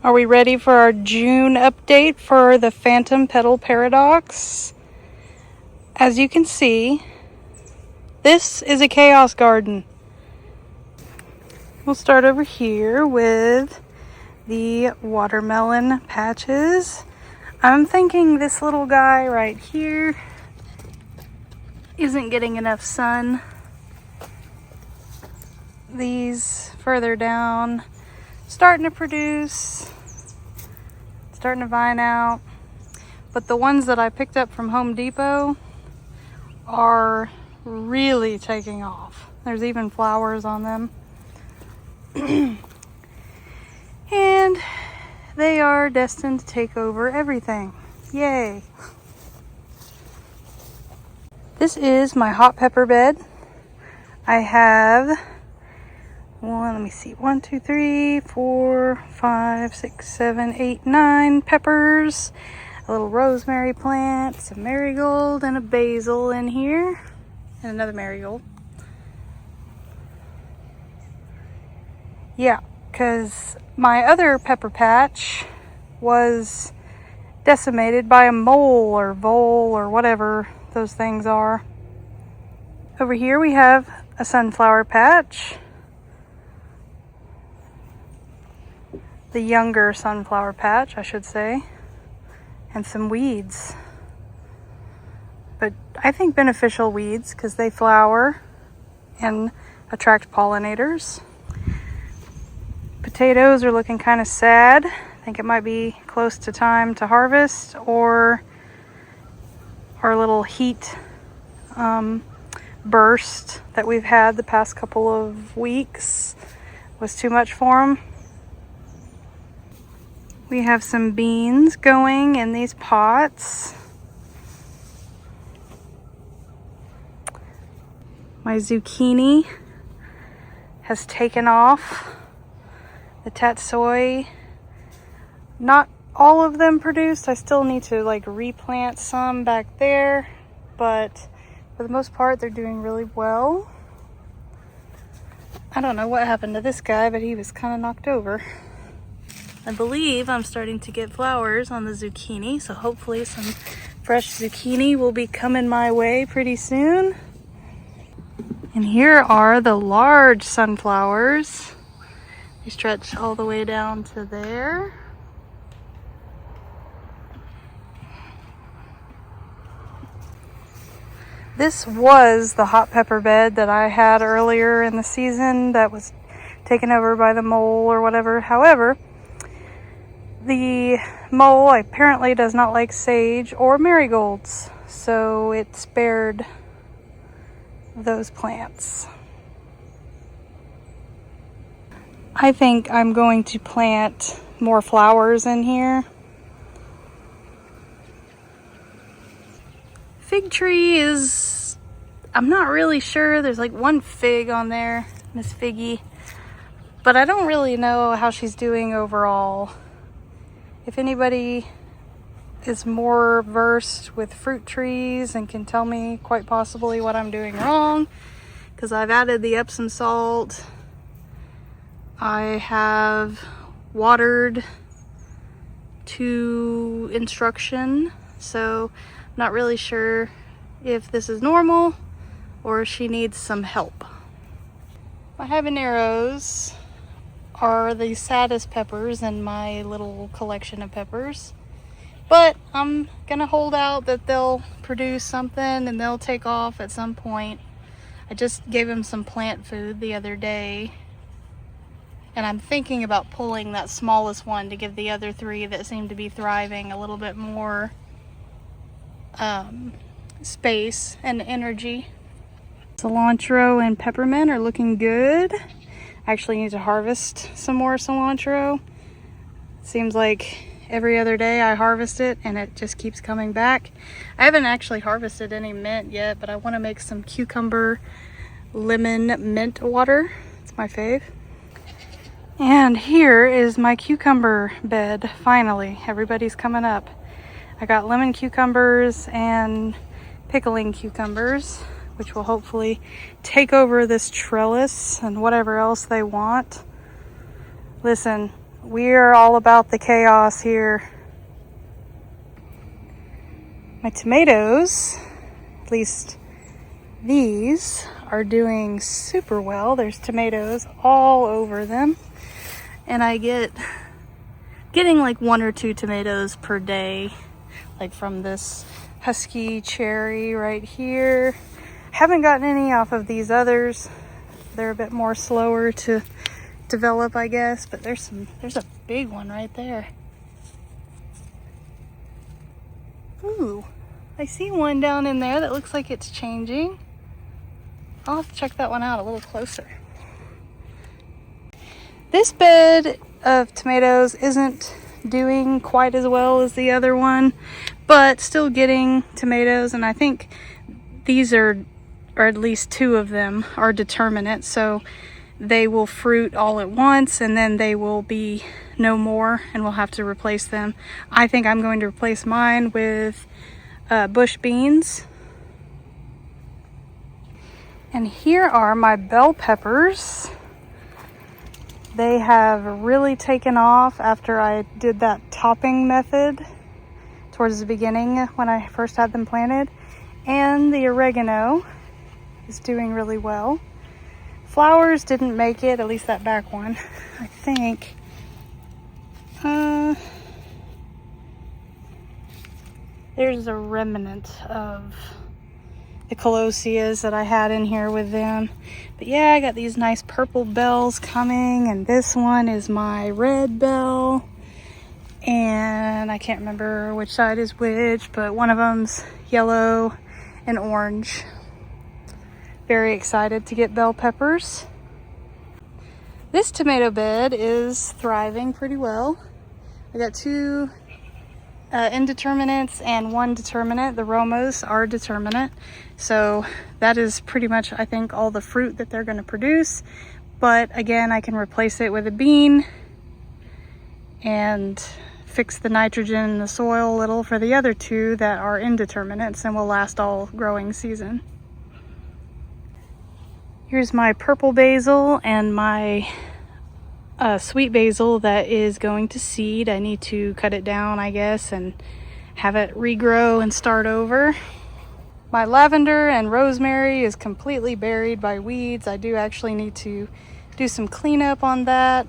Are we ready for our June update for the Phantom Petal Paradox? As you can see, this is a chaos garden. We'll start over here with the watermelon patches. I'm thinking this little guy right here isn't getting enough sun. These further down starting to produce, starting to vine out, but the ones that I picked up from Home Depot are really taking off. There's even flowers on them. And they are destined to take over everything. Yay! This is my hot pepper bed. I have 1, 2, 3, 4, 5, 6, 7, 8, 9 peppers, a little rosemary plant, some marigold, and a basil in here, and another marigold. Yeah, because my other pepper patch was decimated by a mole or vole or whatever those things are. Over here we have a sunflower patch. The younger sunflower patch, I should say, and some weeds. But I think beneficial weeds because they flower and attract pollinators. Potatoes are looking kind of sad. I think it might be close to time to harvest, or our little heat burst that we've had the past couple of weeks was too much for them. We have some beans going in these pots. My zucchini has taken off. The tatsoi, not all of them produced. I still need to replant some back there, but for the most part they're doing really well. I don't know what happened to this guy, but he was kind of knocked over. I believe I'm starting to get flowers on the zucchini, so hopefully some fresh zucchini will be coming my way pretty soon. And here are the large sunflowers. They stretch all the way down to there. This was the hot pepper bed that I had earlier in the season that was taken over by the mole or whatever. However, the mole apparently does not like sage or marigolds, so it spared those plants. I think I'm going to plant more flowers in here. Fig tree is, I'm not really sure. There's one fig on there, Miss Figgy, but I don't really know how she's doing overall. If anybody is more versed with fruit trees and can tell me quite possibly what I'm doing wrong, because I've added the Epsom salt, I have watered to instruction, so I'm not really sure if this is normal or if she needs some help. My habaneros are the saddest peppers in my little collection of peppers, but I'm gonna hold out that they'll produce something and they'll take off at some point. I just gave them some plant food the other day, and I'm thinking about pulling that smallest one to give the other 3 that seem to be thriving a little bit more space and energy. Cilantro and peppermint are looking good. I actually need to harvest some more cilantro. Seems like every other day I harvest it and it just keeps coming back. I haven't actually harvested any mint yet, but I want to make some cucumber lemon mint water. It's my fave. And here is my cucumber bed. Finally, everybody's coming up. I got lemon cucumbers and pickling cucumbers, which will hopefully take over this trellis and whatever else they want. Listen, We're all about the chaos here. My tomatoes, at least these, are doing super well. There's tomatoes all over them. And I getting like 1 or 2 tomatoes per day, like from this husky cherry right here. Haven't gotten any off of these others. They're a bit more slower to develop, I guess, but there's a big one right there. Ooh, I see one down in there that looks like it's changing. I'll have to check that one out a little closer. This bed of tomatoes isn't doing quite as well as the other one, but still getting tomatoes, and I think these are, or at least 2 of them, are determinate, so they will fruit all at once and then they will be no more and we'll have to replace them. I think I'm going to replace mine with bush beans. And here are my bell peppers. They have really taken off after I did that topping method towards the beginning when I first had them planted. And the oregano is doing really well. Flowers didn't make it, at least that back one, I think. There's a remnant of the colosias that I had in here with them. But yeah, I got these nice purple bells coming, and this one is my red bell. And I can't remember which side is which, but one of them's yellow and orange. Very excited to get bell peppers. This tomato bed is thriving pretty well. I got 2 indeterminates and 1 determinate. The Romos are determinate. So that is pretty much, I think, all the fruit that they're going to produce. But again, I can replace it with a bean and fix the nitrogen in the soil a little for the other 2 that are indeterminates and will last all growing season. Here's my purple basil and my sweet basil that is going to seed. I need to cut it down, I guess, and have it regrow and start over. My lavender and rosemary is completely buried by weeds. I do actually need to do some cleanup on that.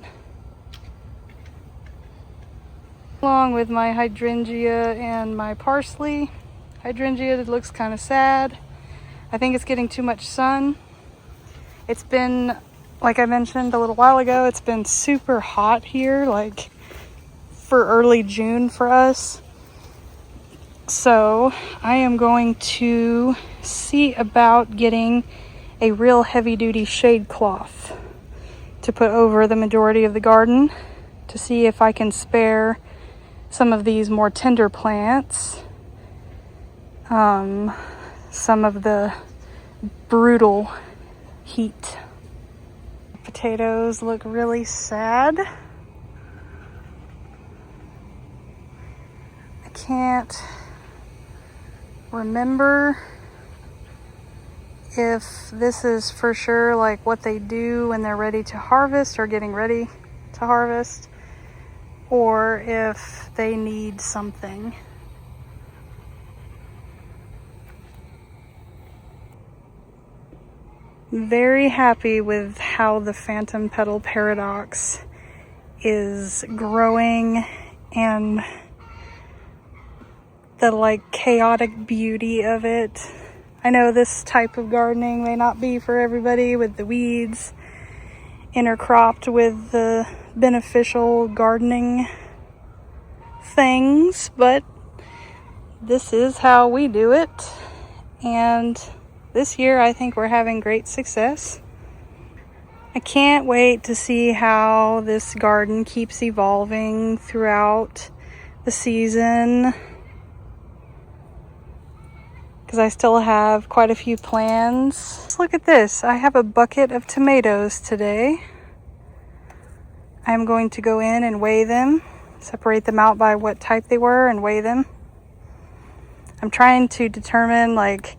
Along with my hydrangea and my parsley. Hydrangea looks kind of sad. I think it's getting too much sun. It's been, like I mentioned a little while ago, it's been super hot here, like for early June for us. So I am going to see about getting a real heavy-duty shade cloth to put over the majority of the garden to see if I can spare some of these more tender plants, some of the brutal heat. Potatoes look really sad. I can't remember if this is for sure like what they do when they're ready to harvest or getting ready to harvest, or if they need something. Very happy with how the Phantom Petal Paradox is growing and the like chaotic beauty of it. I know this type of gardening may not be for everybody, with the weeds intercropped with the beneficial gardening things, but this is how we do it. And this year, I think we're having great success. I can't wait to see how this garden keeps evolving throughout the season, because I still have quite a few plans. Let's look at this. I have a bucket of tomatoes today. I'm going to go in and weigh them, separate them out by what type they were and weigh them. I'm trying to determine like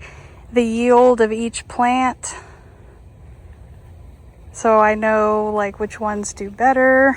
the yield of each plant, so I know like which ones do better.